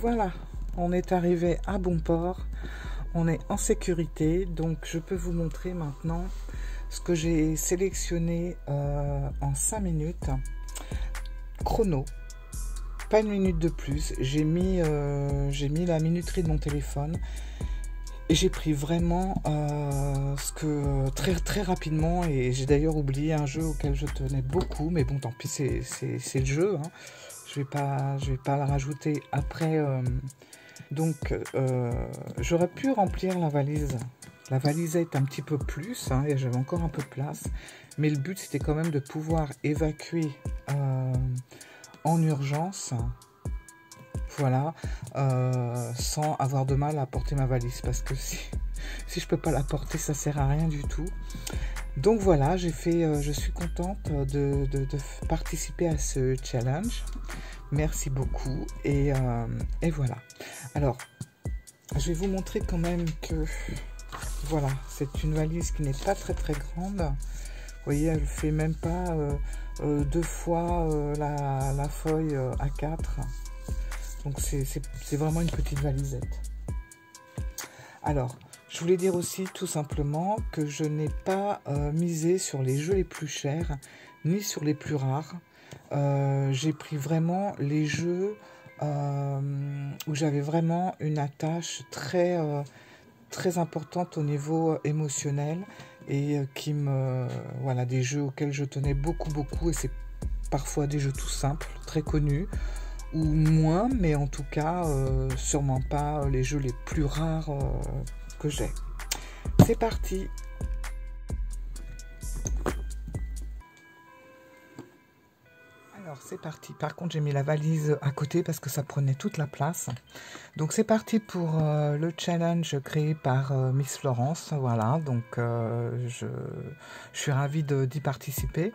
Voilà, on est arrivé à bon port, on est en sécurité, donc je peux vous montrer maintenant ce que j'ai sélectionné en 5 minutes. Chrono, pas une minute de plus, j'ai mis la minuterie de mon téléphone et j'ai pris vraiment ce que très rapidement, et j'ai d'ailleurs oublié un jeu auquel je tenais beaucoup, mais bon, tant pis, c'est le jeu, hein. Je vais pas le rajouter après. Donc, j'aurais pu remplir la valise. La valisette un petit peu plus, hein, et j'avais encore un peu de place. Mais le but, c'était quand même de pouvoir évacuer en urgence, voilà, sans avoir de mal à porter ma valise. Parce que si je peux pas la porter, ça sert à rien du tout. Donc voilà, je suis contente de participer à ce challenge. Merci beaucoup et voilà. Alors, je vais vous montrer quand même que voilà, c'est une valise qui n'est pas très grande. Vous voyez, elle fait même pas 2 fois la feuille A4. Donc c'est vraiment une petite valisette. Alors, je voulais dire aussi tout simplement que je n'ai pas misé sur les jeux les plus chers, ni sur les plus rares. J'ai pris vraiment les jeux où j'avais vraiment une attache très importante au niveau émotionnel et voilà, des jeux auxquels je tenais beaucoup, et c'est parfois des jeux tout simples, très connus, ou moins, mais en tout cas sûrement pas les jeux les plus rares que j'ai. C'est parti. Alors c'est parti. Par contre, j'ai mis la valise à côté parce que ça prenait toute la place. Donc c'est parti pour le challenge créé par Miss Florence. Voilà, donc je suis ravie d'y participer.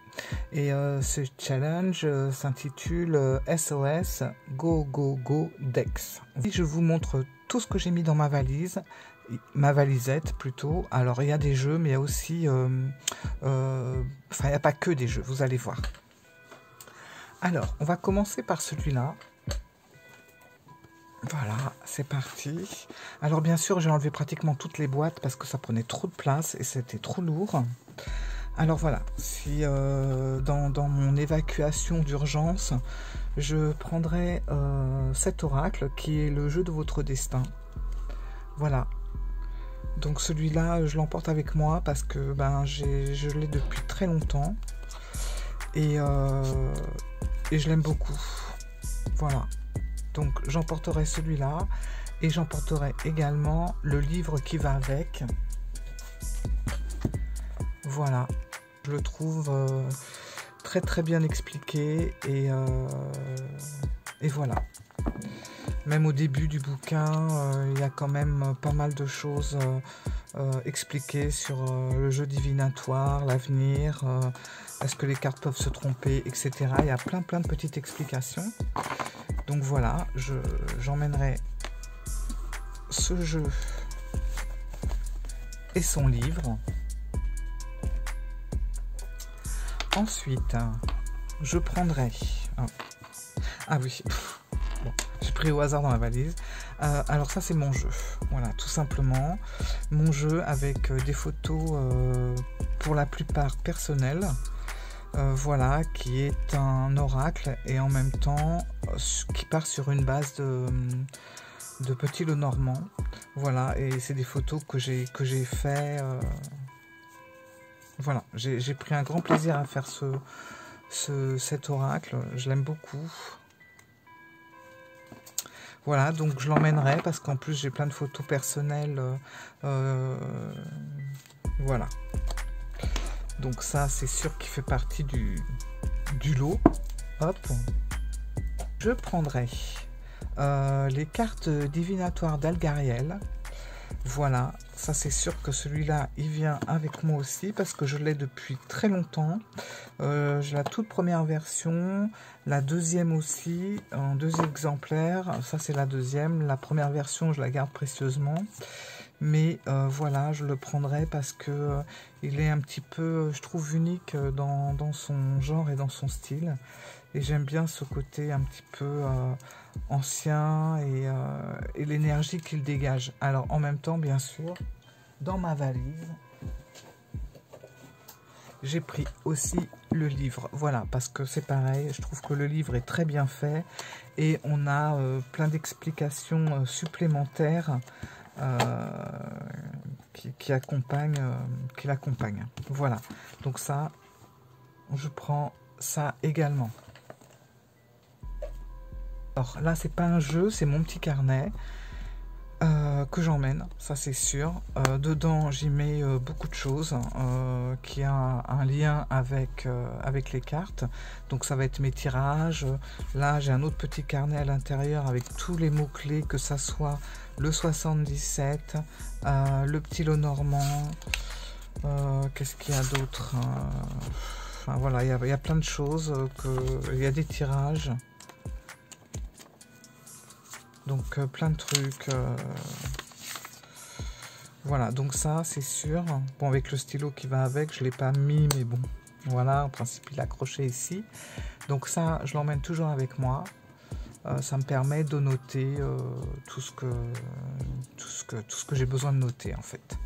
Et ce challenge s'intitule SOS Go Go Go Dex. Je vous montre tout ce que j'ai mis dans ma valise. Ma valisette plutôt. Alors il y a des jeux, mais il y a aussi il n'y a pas que des jeux, vous allez voir. Alors, on va commencer par celui-là. Voilà, c'est parti. Alors, bien sûr, j'ai enlevé pratiquement toutes les boîtes parce que ça prenait trop de place et c'était trop lourd. Alors, voilà. Si dans mon évacuation d'urgence, je prendrai cet oracle qui est le jeu de votre destin. Voilà. Donc, celui-là, je l'emporte avec moi parce que je l'ai depuis très longtemps. Et je l'aime beaucoup. Voilà. Donc j'emporterai celui-là et j'emporterai également le livre qui va avec. Voilà. Je le trouve très bien expliqué et voilà. Même au début du bouquin, il y a quand même pas mal de choses expliquées sur le jeu divinatoire, l'avenir, est-ce que les cartes peuvent se tromper, etc. Il y a plein de petites explications. Donc voilà, j'emmènerai ce jeu et son livre. Ensuite, je prendrai... Ah oui, bon, j'ai pris au hasard dans la valise. Alors ça, c'est mon jeu. Voilà, tout simplement. Mon jeu avec des photos pour la plupart personnelles. Voilà, qui est un oracle et en même temps qui part sur une base de Petit Lenormand. Voilà, et c'est des photos que j'ai fait. Voilà, j'ai pris un grand plaisir à faire cet oracle. Je l'aime beaucoup. Voilà, donc je l'emmènerai parce qu'en plus j'ai plein de photos personnelles. Voilà. Donc ça, c'est sûr qu'il fait partie du lot. Hop. Je prendrai les cartes divinatoires d'Algariel. Voilà, ça c'est sûr que celui-là, il vient avec moi aussi parce que je l'ai depuis très longtemps. J'ai la toute première version, la deuxième aussi, en 2 exemplaires. Ça c'est la deuxième. La première version, je la garde précieusement. Mais voilà, je le prendrai parce que il est un petit peu, je trouve, unique dans son genre et dans son style. Et j'aime bien ce côté un petit peu ancien et l'énergie qu'il dégage. Alors en même temps, bien sûr, dans ma valise, j'ai pris aussi le livre. Voilà, parce que c'est pareil, je trouve que le livre est très bien fait et on a plein d'explications supplémentaires qui l'accompagnent. Voilà, donc ça, je prends ça également. Alors là, c'est pas un jeu, c'est mon petit carnet que j'emmène, ça c'est sûr. Dedans, j'y mets beaucoup de choses qui a un lien avec les cartes. Donc ça va être mes tirages. Là, j'ai un autre petit carnet à l'intérieur avec tous les mots-clés, que ça soit le 77, le petit lot normand. Qu'est-ce qu'il y a d'autre? Enfin voilà, il y a plein de choses. Il y a des tirages. Donc plein de trucs. Voilà, donc ça c'est sûr. Bon, avec le stylo qui va avec, je ne l'ai pas mis, mais bon, voilà, en principe il est accroché ici. Donc ça, je l'emmène toujours avec moi. Ça me permet de noter tout ce que j'ai besoin de noter en fait.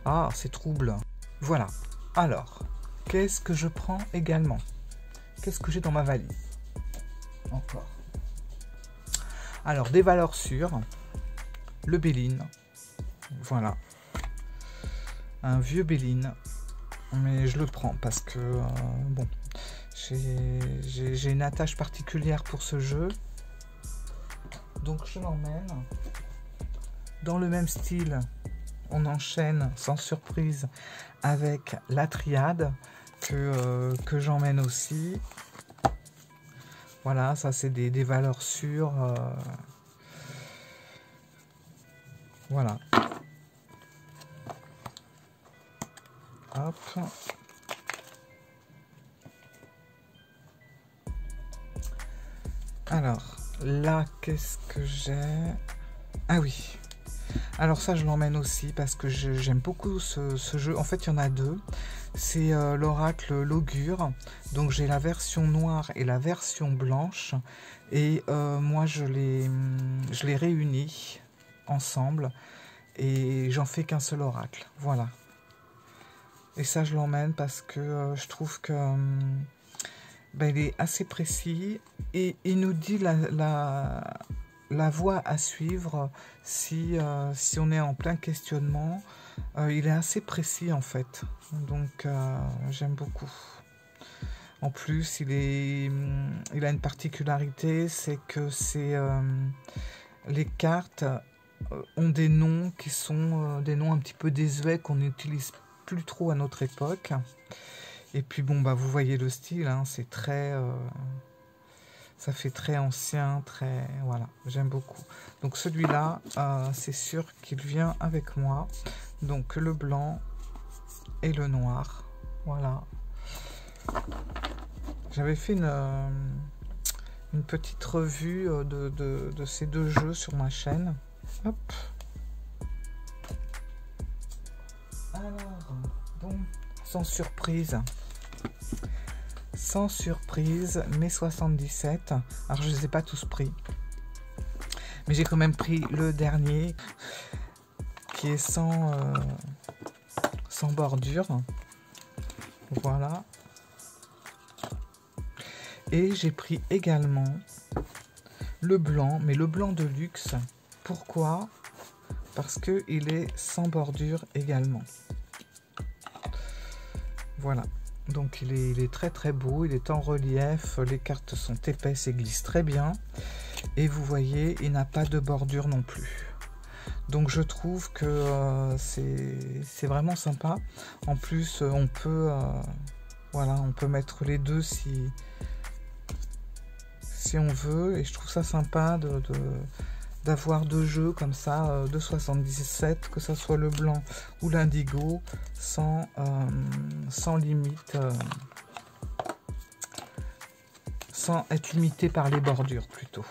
Ah, c'est trouble. Voilà. Alors, qu'est-ce que je prends également? Qu'est-ce que j'ai dans ma valise? Encore. Alors, des valeurs sûres, le Béline, voilà, un vieux Béline, mais je le prends parce que, bon, j'ai une attache particulière pour ce jeu, donc je l'emmène. Dans le même style, on enchaîne sans surprise avec la triade que j'emmène aussi. Voilà, ça c'est des valeurs sûres. Voilà. Hop. Alors, là, qu'est-ce que j'ai? Ah oui. Alors ça, je l'emmène aussi parce que j'aime beaucoup ce jeu. En fait, il y en a deux. C'est l'oracle l'augure. Donc j'ai la version noire et la version blanche. Et moi, je les réunis ensemble. Et j'en fais qu'un seul oracle. Voilà. Et ça, je l'emmène parce que je trouve que il est assez précis. Et il nous dit la voie à suivre si on est en plein questionnement. Il est assez précis en fait, donc j'aime beaucoup. En plus, il a une particularité, c'est que les cartes ont des noms qui sont des noms un petit peu désuets qu'on n'utilise plus trop à notre époque. Et puis bon, vous voyez le style, hein, c'est très... ça fait très ancien, très... Voilà, j'aime beaucoup. Donc celui-là, c'est sûr qu'il vient avec moi. Donc le blanc et le noir. Voilà. J'avais fait une petite revue de ces deux jeux sur ma chaîne. Hop. Alors, bon, sans surprise. Sans surprise, mes 77. Alors, je ne les ai pas tous pris. Mais j'ai quand même pris le dernier, qui est sans bordure. Voilà. Et j'ai pris également le blanc, mais le blanc de luxe. Pourquoi? Parce qu'il est sans bordure également. Voilà. Donc il est très très beau, il est en relief, les cartes sont épaisses et glissent très bien. Et vous voyez, il n'a pas de bordure non plus. Donc je trouve que c'est vraiment sympa. En plus, on peut, voilà, on peut mettre les deux si on veut. Et je trouve ça sympa d'avoir deux jeux comme ça, de 77, que ça soit le blanc ou l'indigo, sans limite, sans être limité par les bordures plutôt.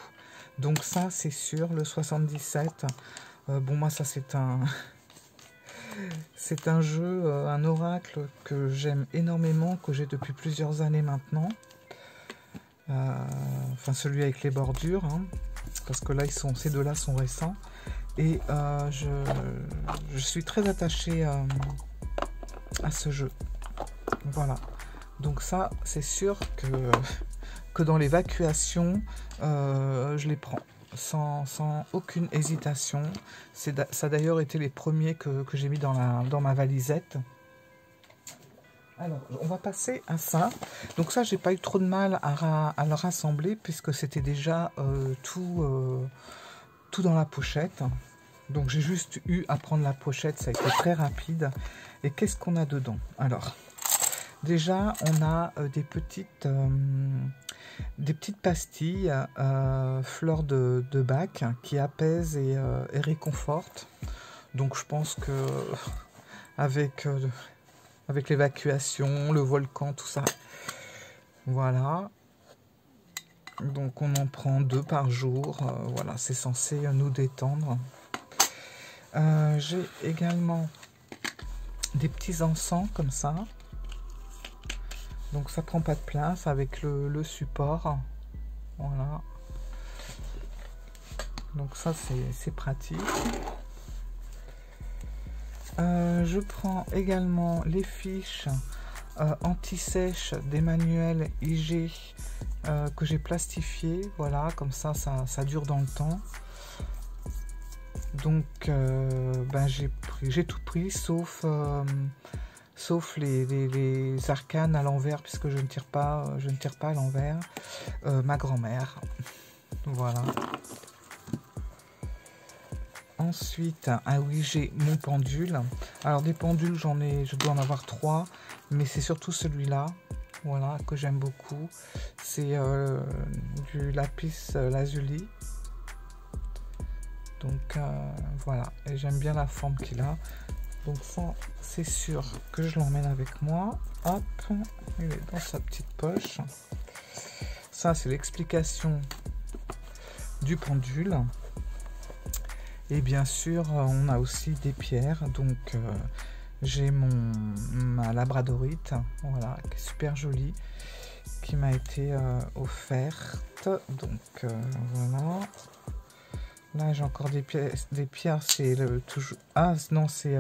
Donc ça c'est sûr, le 77, bon moi ça c'est un jeu, un oracle que j'aime énormément, que j'ai depuis plusieurs années maintenant, enfin celui avec les bordures, hein. parce que là, ces deux-là sont récents. Et je suis très attachée à ce jeu. Voilà. Donc ça, c'est sûr que dans l'évacuation, je les prends. Sans aucune hésitation. Ça a d'ailleurs été les premiers que j'ai mis dans ma valisette. Alors, on va passer à ça. Donc ça, j'ai pas eu trop de mal à le rassembler puisque c'était déjà tout dans la pochette. Donc j'ai juste eu à prendre la pochette, ça a été très rapide. Et qu'est-ce qu'on a dedans? Alors, déjà, on a des petites pastilles fleurs de bac qui apaisent et réconfortent. Donc je pense que avec l'évacuation, le volcan, tout ça. Voilà. Donc on en prend 2 par jour. Voilà, c'est censé nous détendre. J'ai également des petits encens comme ça. Donc ça prend pas de place avec le support. Voilà. Donc ça c'est pratique. Je prends également les fiches anti-sèche d'Emmanuel IG que j'ai plastifiées. Voilà, comme ça dure dans le temps. Donc ben, j'ai tout pris sauf les arcanes à l'envers puisque je ne tire pas à l'envers. Ma grand-mère. Voilà. Ensuite, ah oui, j'ai mon pendule. Alors des pendules, je dois en avoir 3, mais c'est surtout celui-là, voilà, que j'aime beaucoup. C'est du lapis lazuli. Donc voilà, et j'aime bien la forme qu'il a. Donc ça, c'est sûr que je l'emmène avec moi. Hop, il est dans sa petite poche. Ça, c'est l'explication du pendule. Et bien sûr, on a aussi des pierres. Donc, j'ai ma labradorite, voilà, qui est super jolie, qui m'a été offerte. Donc, voilà. Là, j'ai encore des pierres. C'est toujours. Ah non, c'est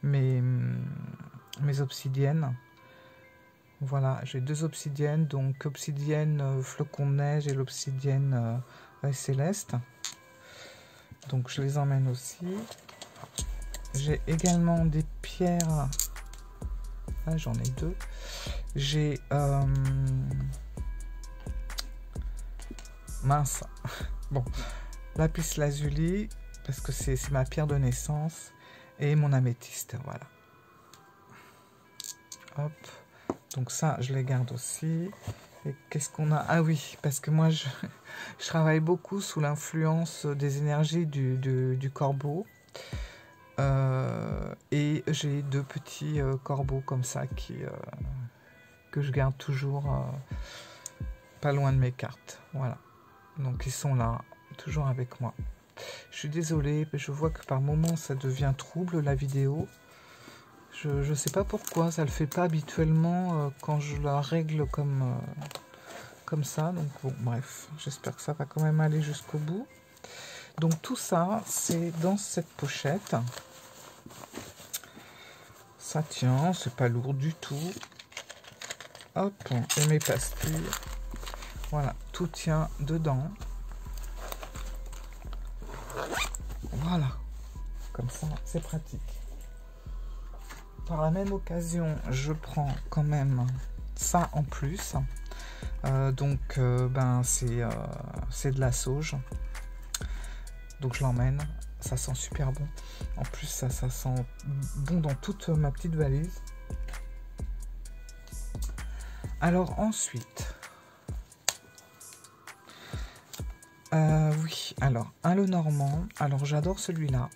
mes obsidiennes. Voilà, j'ai 2 obsidiennes. Donc, obsidienne flocon de neige et l'obsidienne céleste. Donc je les emmène aussi. J'ai également des pierres. Là j'en ai 2. J'ai mince. Bon, lapis lazuli parce que c'est ma pierre de naissance et mon améthyste. Voilà. Hop. Donc ça je les garde aussi. Et qu'est-ce qu'on a? Ah oui, parce que moi, je travaille beaucoup sous l'influence des énergies du corbeau. Et j'ai 2 petits corbeaux comme ça que je garde toujours pas loin de mes cartes. Voilà. Donc, ils sont là, toujours avec moi. Je suis désolée, mais je vois que par moments, ça devient trouble, la vidéo. Je sais pas pourquoi, ça le fait pas habituellement quand je la règle comme ça. Donc bon, bref, j'espère que ça va quand même aller jusqu'au bout. Donc tout ça, c'est dans cette pochette. Ça tient, c'est pas lourd du tout. Hop, et mes pastilles. Voilà, tout tient dedans. Voilà, comme ça, c'est pratique. Par la même occasion, je prends quand même ça en plus. Donc, ben, c'est de la sauge. Donc, je l'emmène. Ça sent super bon. En plus, ça sent bon dans toute ma petite valise. Alors, ensuite... oui, alors, un Lenormand. Alors, j'adore celui-là.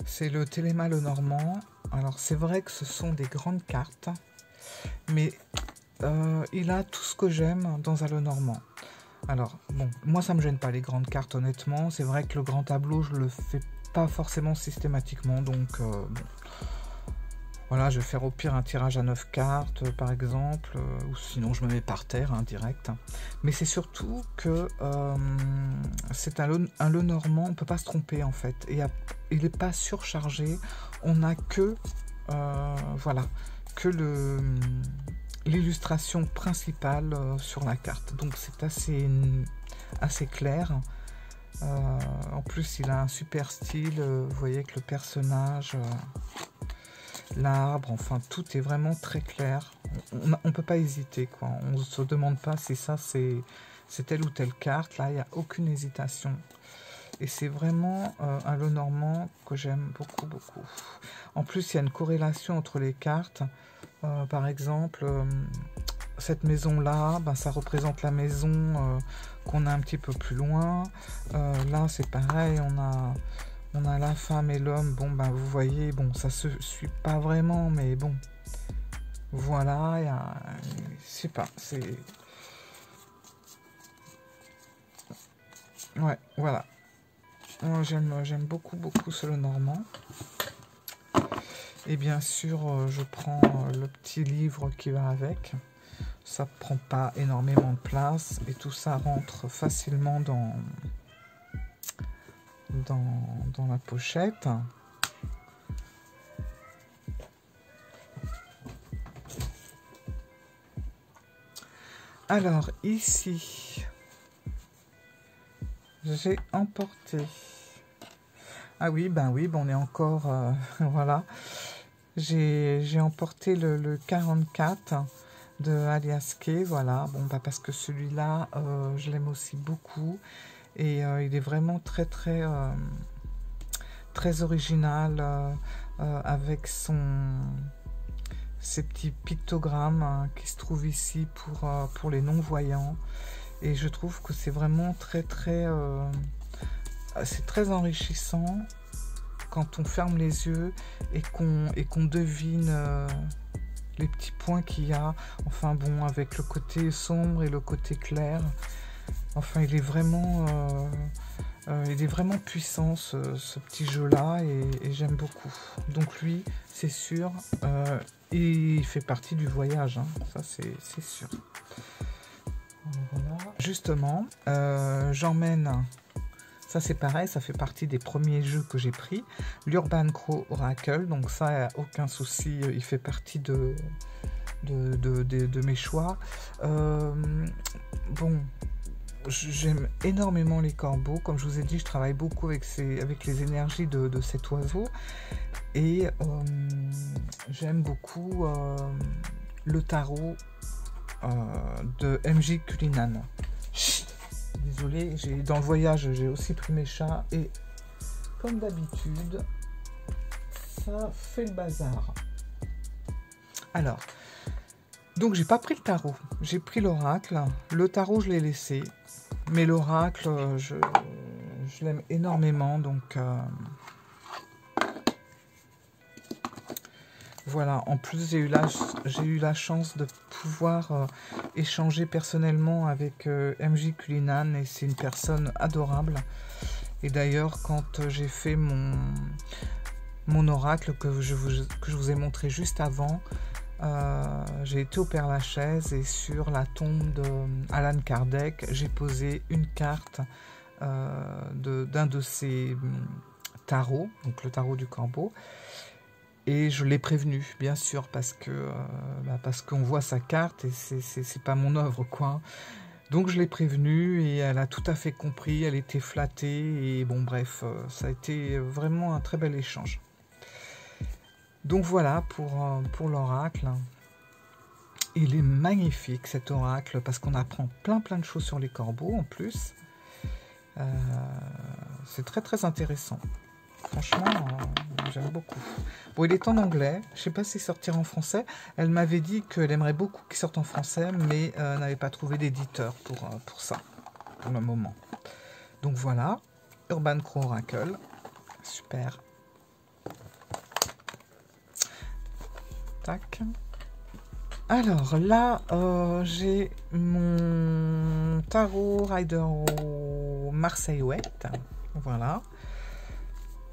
C'est le Téléma Lenormand. Alors, c'est vrai que ce sont des grandes cartes, mais il a tout ce que j'aime dans un Lenormand. Alors, bon, moi, ça me gêne pas les grandes cartes, honnêtement. C'est vrai que le grand tableau, je le fais pas forcément systématiquement, donc, bon, Voilà, je vais faire au pire un tirage à 9 cartes, par exemple, ou sinon je me mets par terre, hein, direct. Mais c'est surtout que c'est un Lenormand, on ne peut pas se tromper en fait. Et il n'est pas surchargé, on n'a que, voilà, que l'illustration principale sur la carte. Donc c'est assez clair. En plus, il a un super style, vous voyez que le personnage... l'arbre, enfin tout est vraiment très clair. On peut pas hésiter, quoi. On ne se demande pas si ça c'est telle ou telle carte. Là, il n'y a aucune hésitation. Et c'est vraiment un Lenormand que j'aime beaucoup, beaucoup. En plus, il y a une corrélation entre les cartes. Par exemple, cette maison-là, ben, ça représente la maison qu'on a un petit peu plus loin. Là, c'est pareil, on a la femme et l'homme. Bon, ben, vous voyez, bon, ça se suit pas vraiment, mais bon. Voilà, il y a... Je sais pas, c'est... Ouais, voilà. J'aime beaucoup, beaucoup ce Lenormand. Et bien sûr, je prends le petit livre qui va avec. Ça prend pas énormément de place et tout ça rentre facilement dans la pochette. Alors ici, j'ai emporté... Ah oui, ben oui, ben on est encore... voilà. J'ai emporté le 44 de Alias Kay, voilà. Bon, bah parce que celui-là, je l'aime aussi beaucoup. Et il est vraiment très, très, très original avec ces petits pictogrammes hein, qui se trouvent ici pour les non-voyants. Et je trouve que c'est vraiment très, très... c'est très enrichissant quand on ferme les yeux et qu'on devine les petits points qu'il y a. Enfin bon, avec le côté sombre et le côté clair. Enfin, il est vraiment puissant ce petit jeu-là et j'aime beaucoup. Donc lui, c'est sûr, il fait partie du voyage, hein. Ça c'est sûr. Voilà. Justement, j'emmène... Ça c'est pareil, ça fait partie des premiers jeux que j'ai pris. L'Urban Crow Oracle, donc ça, aucun souci, il fait partie de mes choix. Bon, j'aime énormément les corbeaux. Comme je vous ai dit, je travaille beaucoup avec les énergies de cet oiseau. Et j'aime beaucoup le tarot de MJ Cullinan. Désolée, dans le voyage, j'ai aussi pris mes chats et comme d'habitude, ça fait le bazar. Alors, donc j'ai pas pris le tarot, j'ai pris l'oracle. Le tarot, je l'ai laissé, mais l'oracle, je l'aime énormément, donc voilà. En plus, j'ai eu la chance de pouvoir échanger personnellement avec MJ Cullinan et c'est une personne adorable. Et d'ailleurs, quand j'ai fait mon oracle que je vous ai montré juste avant, j'ai été au Père-Lachaise et sur la tombe d'Alan Kardec, j'ai posé une carte d'un de ses tarots, donc le tarot du corbeau. Et je l'ai prévenu, bien sûr, parce qu'on voit sa carte et c'est pas mon œuvre, quoi. Donc je l'ai prévenue et elle a tout à fait compris, elle était flattée et bon, bref, ça a été vraiment un très bel échange. Donc voilà pour l'oracle. Il est magnifique cet oracle parce qu'on apprend plein de choses sur les corbeaux en plus. C'est très très intéressant. Franchement, j'aime beaucoup. Bon, il est en anglais. Je ne sais pas s'il sortira en français. Elle m'avait dit qu'elle aimerait beaucoup qu'il sorte en français, mais n'avait pas trouvé d'éditeur pour ça, pour le moment. Donc voilà, Urban Crow Oracle. Super. Tac. Alors là, j'ai mon Tarot Rider Marseille Ouette. Voilà.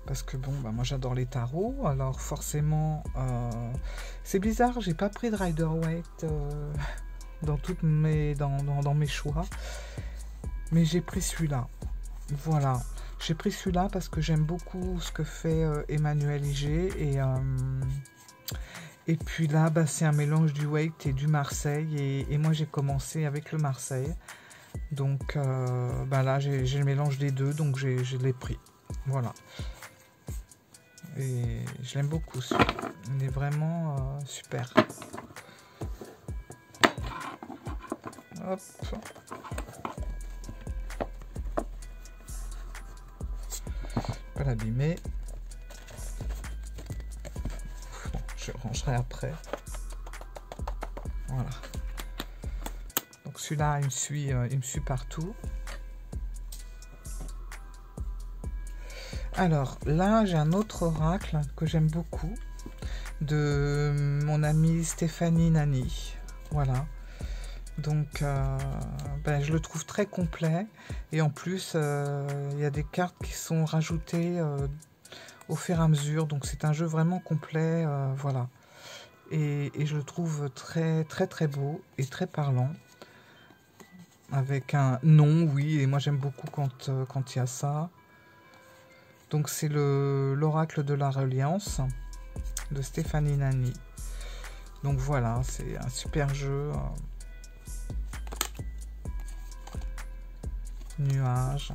Parce que bon, bah, moi j'adore les tarots, alors forcément, c'est bizarre, j'ai pas pris de Rider-Waite dans mes choix, mais j'ai pris celui-là. Voilà, j'ai pris celui-là parce que j'aime beaucoup ce que fait Emmanuel Iger et puis là, bah, c'est un mélange du Waite et du Marseille et moi j'ai commencé avec le Marseille, donc bah, là j'ai le mélange des deux, donc je l'ai pris. Voilà. Et je l'aime beaucoup, il est vraiment super. Hop. Pas l'abîmer. Bon, je rangerai après. Voilà. Donc celui-là, il me suit partout. Alors là, j'ai un autre oracle que j'aime beaucoup de mon amie Stéphanie Nani. Voilà. Donc, ben, je le trouve très complet. Et en plus, il y a des cartes qui sont rajoutées au fur et à mesure. Donc, c'est un jeu vraiment complet. Voilà. Et je le trouve très, très, très beau et très parlant. Avec un nom, oui. Et moi, j'aime beaucoup quand il y a ça. Donc c'est l'oracle de la reliance de Stéphanie Nani. Donc voilà, c'est un super jeu. Nuage.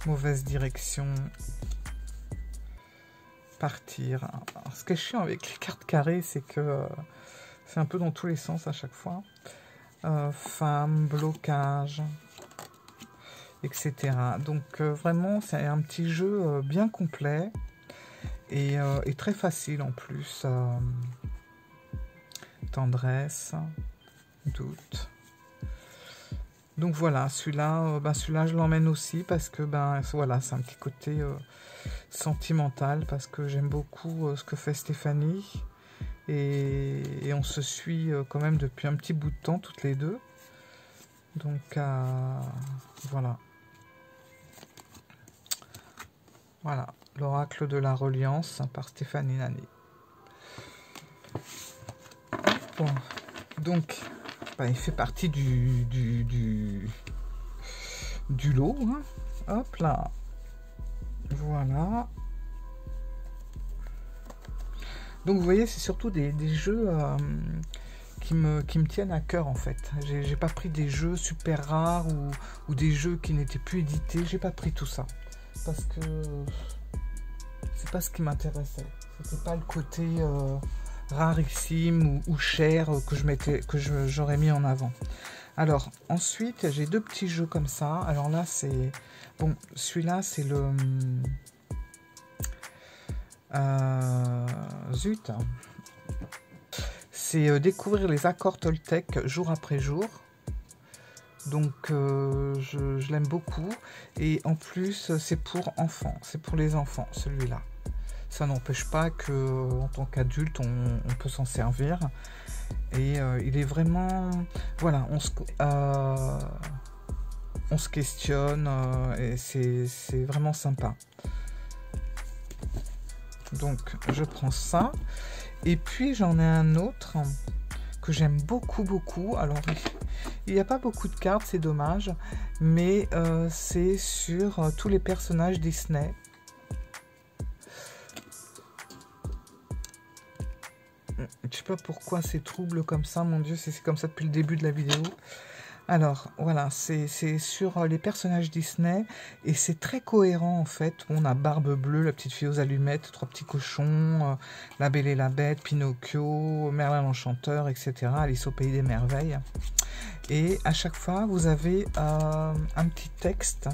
Mauvaise direction. Partir. Alors, ce qui est chiant avec les cartes carrées, c'est que c'est un peu dans tous les sens à chaque fois. Femme, blocage, etc. Donc vraiment c'est un petit jeu bien complet et très facile en plus. Tendresse, doute. Donc voilà, celui-là je l'emmène aussi parce que voilà, c'est un petit côté sentimental parce que j'aime beaucoup ce que fait Stéphanie et on se suit quand même depuis un petit bout de temps toutes les deux. Donc voilà. Voilà, l'oracle de la reliance par Stéphanie Nani. Bon, donc, il fait partie du lot. Hein. Hop là. Voilà. Donc, vous voyez, c'est surtout des jeux qui me tiennent à cœur, en fait. J'ai pas pris des jeux super rares ou des jeux qui n'étaient plus édités. J'ai pas pris tout ça. Parce que c'est pas ce qui m'intéressait. C'était pas le côté rarissime ou cher que j'aurais mis en avant. Alors ensuite j'ai deux petits jeux comme ça. Alors là c'est bon, celui-là c'est le zut, c'est découvrir les accords Toltec jour après jour. Donc je l'aime beaucoup et en plus c'est pour enfants, c'est pour les enfants celui-là. Ça n'empêche pas que en tant qu'adulte on peut s'en servir et il est vraiment voilà, on se questionne et c'est vraiment sympa. Donc je prends ça et puis j'en ai un autre que j'aime beaucoup. Alors il n'y a pas beaucoup de cartes, c'est dommage, mais c'est sur tous les personnages Disney. Je sais pas pourquoi c'est trouble comme ça, mon Dieu, c'est comme ça depuis le début de la vidéo. Alors, voilà, c'est sur les personnages Disney, et c'est très cohérent, en fait. On a Barbe Bleue, la petite fille aux allumettes, Trois petits cochons, La Belle et la Bête, Pinocchio, Merlin l'Enchanteur, etc., Alice au Pays des Merveilles. Et à chaque fois, vous avez un petit texte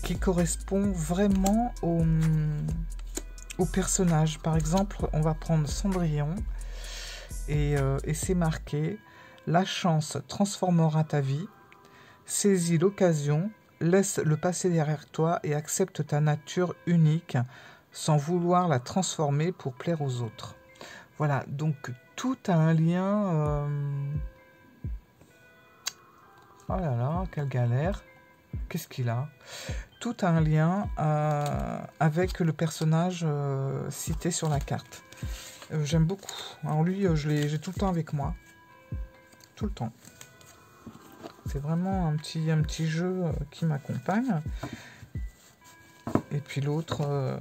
qui correspond vraiment au personnage. Par exemple, on va prendre Cendrillon, et c'est marqué... La chance transformera ta vie. Saisis l'occasion, laisse le passé derrière toi et accepte ta nature unique sans vouloir la transformer pour plaire aux autres. Voilà, donc tout a un lien. Oh là là, quelle galère. Qu'est-ce qu'il a? tout a un lien avec le personnage cité sur la carte. J'aime beaucoup. Alors lui, j'ai tout le temps avec moi. Tout le temps. C'est vraiment un petit jeu qui m'accompagne. Et puis l'autre,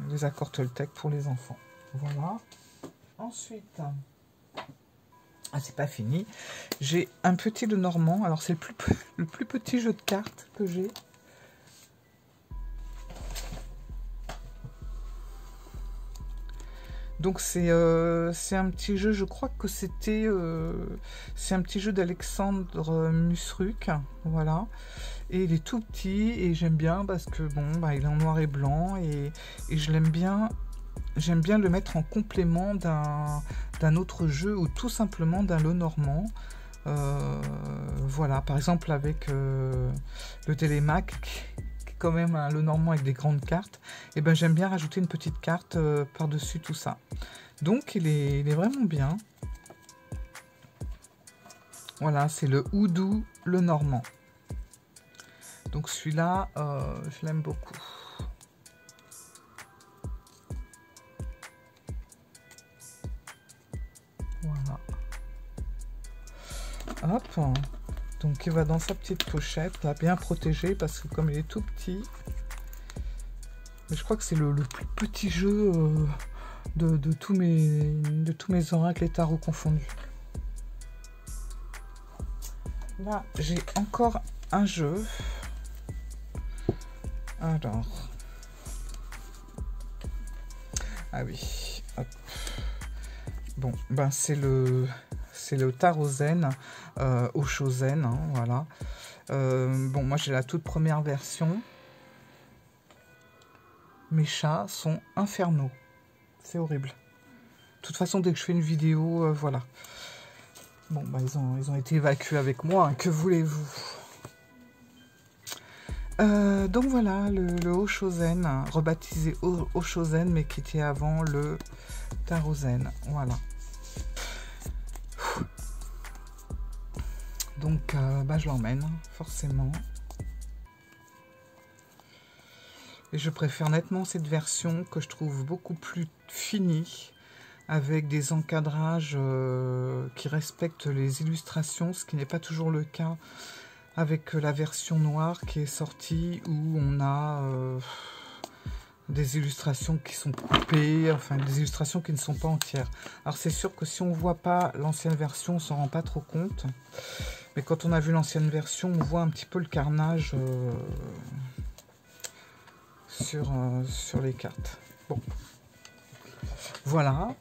les accords Toltec pour les enfants. Voilà. Ensuite, c'est pas fini. J'ai un petit Lenormand. Alors c'est le plus petit jeu de cartes que j'ai. Donc c'est un petit jeu, je crois que c'est un petit jeu d'Alexandre Musruc, voilà. Et il est tout petit et j'aime bien parce que bon, il est en noir et blanc et je l'aime bien. J'aime bien le mettre en complément d'un autre jeu ou tout simplement d'un Lenormand. Voilà, par exemple avec le Télémac, qui est quand même un Lenormand avec des grandes cartes. Et ben j'aime bien rajouter une petite carte par-dessus tout ça. Donc il est vraiment bien. Voilà, c'est le Houdou Lenormand. Donc celui-là, je l'aime beaucoup. Voilà. Hop. Donc il va dans sa petite pochette, là, bien protégé, parce que comme il est tout petit, mais je crois que c'est le plus petit jeu de tous mes oracles et tarots confondus. Là, j'ai encore un jeu. Alors. Ah oui. Hop. Bon, c'est le tarot zen, Osho zen, hein, voilà. Bon, moi j'ai la toute première version. Mes chats sont infernaux. C'est horrible. De toute façon, dès que je fais une vidéo, voilà. Bon, ils ont été évacués avec moi, hein, que voulez-vous? Donc voilà, le Osho zen, rebaptisé Osho zen, mais qui était avant le tarot zen, voilà. Donc, je l'emmène, forcément. Et je préfère nettement cette version que je trouve beaucoup plus finie, avec des encadrages qui respectent les illustrations, ce qui n'est pas toujours le cas avec la version noire qui est sortie, où on a des illustrations qui sont coupées, enfin des illustrations qui ne sont pas entières. Alors c'est sûr que si on ne voit pas l'ancienne version, on ne s'en rend pas trop compte. Mais quand on a vu l'ancienne version, on voit un petit peu le carnage sur les cartes. Bon. Voilà.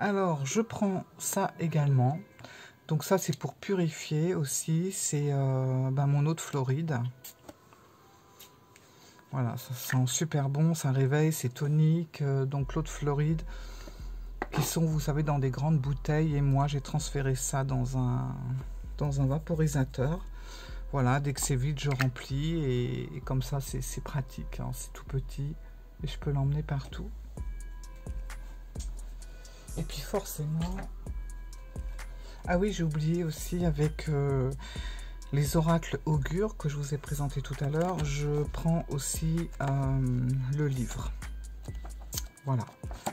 Alors, je prends ça également. Donc ça, c'est pour purifier aussi. C'est mon eau de Floride. Voilà, ça sent super bon, ça réveille, c'est tonique. Donc l'eau de Floride, qui sont, vous savez, dans des grandes bouteilles. Et moi, j'ai transféré ça dans un vaporisateur. Voilà, dès que c'est vide, je remplis. Et comme ça, c'est pratique. Hein, c'est tout petit et je peux l'emmener partout. Et puis forcément... Ah oui, j'ai oublié aussi avec les oracles augures que je vous ai présenté tout à l'heure. Je prends aussi le livre. Voilà.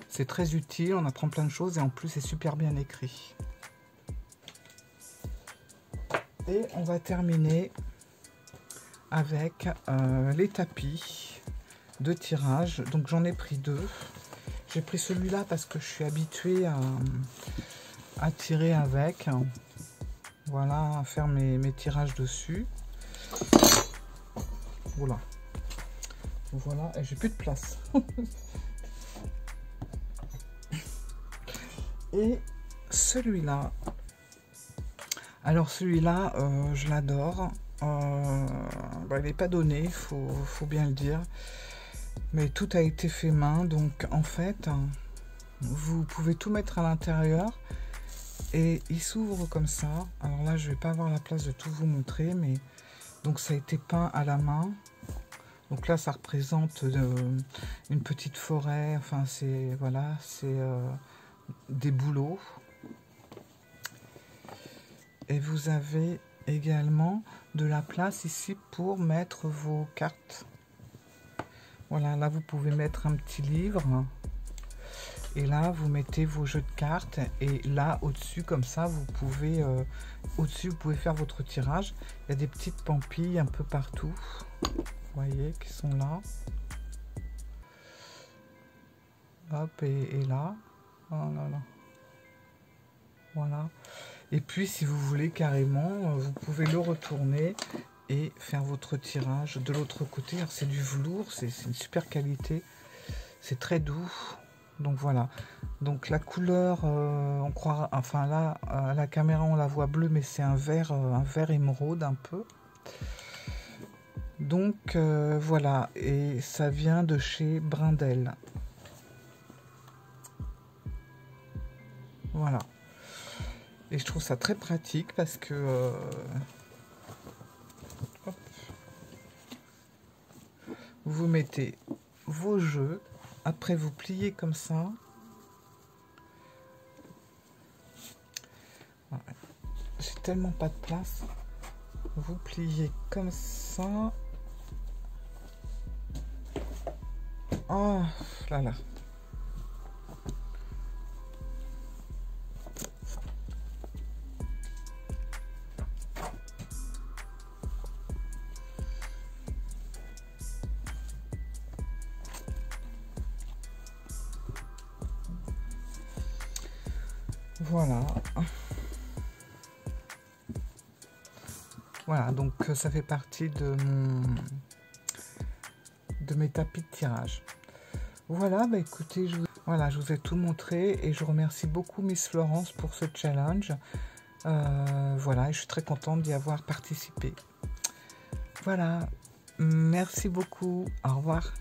C'est très utile, on apprend plein de choses et en plus c'est super bien écrit. Et on va terminer avec les tapis de tirage. Donc j'en ai pris deux. J'ai pris celui-là parce que je suis habituée à tirer avec. Voilà, à faire mes tirages dessus. Voilà. Voilà, et j'ai plus de place. Et celui-là. Alors celui-là, je l'adore. Il n'est pas donné, faut bien le dire. Mais tout a été fait main, donc en fait, vous pouvez tout mettre à l'intérieur. Et il s'ouvre comme ça. Alors là, je vais pas avoir la place de tout vous montrer, mais donc ça a été peint à la main. Donc là, ça représente une petite forêt. Enfin, c'est voilà, c'est des bouleaux. Et vous avez également de la place ici pour mettre vos cartes. Voilà, là vous pouvez mettre un petit livre. Et là, vous mettez vos jeux de cartes. Et là, au-dessus, comme ça, vous pouvez... au-dessus, vous pouvez faire votre tirage. Il y a des petites pampilles un peu partout. Vous voyez, qui sont là. Hop, et là. Oh là là. Voilà. Et puis, si vous voulez carrément, vous pouvez le retourner et faire votre tirage de l'autre côté. Alors, c'est du velours, c'est une super qualité. C'est très doux. Donc voilà, donc la couleur, on croit, enfin là, à la caméra on la voit bleue, mais c'est un vert émeraude un peu. Donc voilà, et ça vient de chez Brindel. Voilà. Et je trouve ça très pratique parce que... hop, vous mettez vos jeux. Après, vous pliez comme ça. J'ai tellement pas de place. Vous pliez comme ça. Oh là là. Voilà. Voilà, donc ça fait partie de mes tapis de tirage. Voilà, bah écoutez, je vous ai tout montré et je remercie beaucoup Miss Florence pour ce challenge. Voilà, et je suis très contente d'y avoir participé. Voilà, merci beaucoup, au revoir.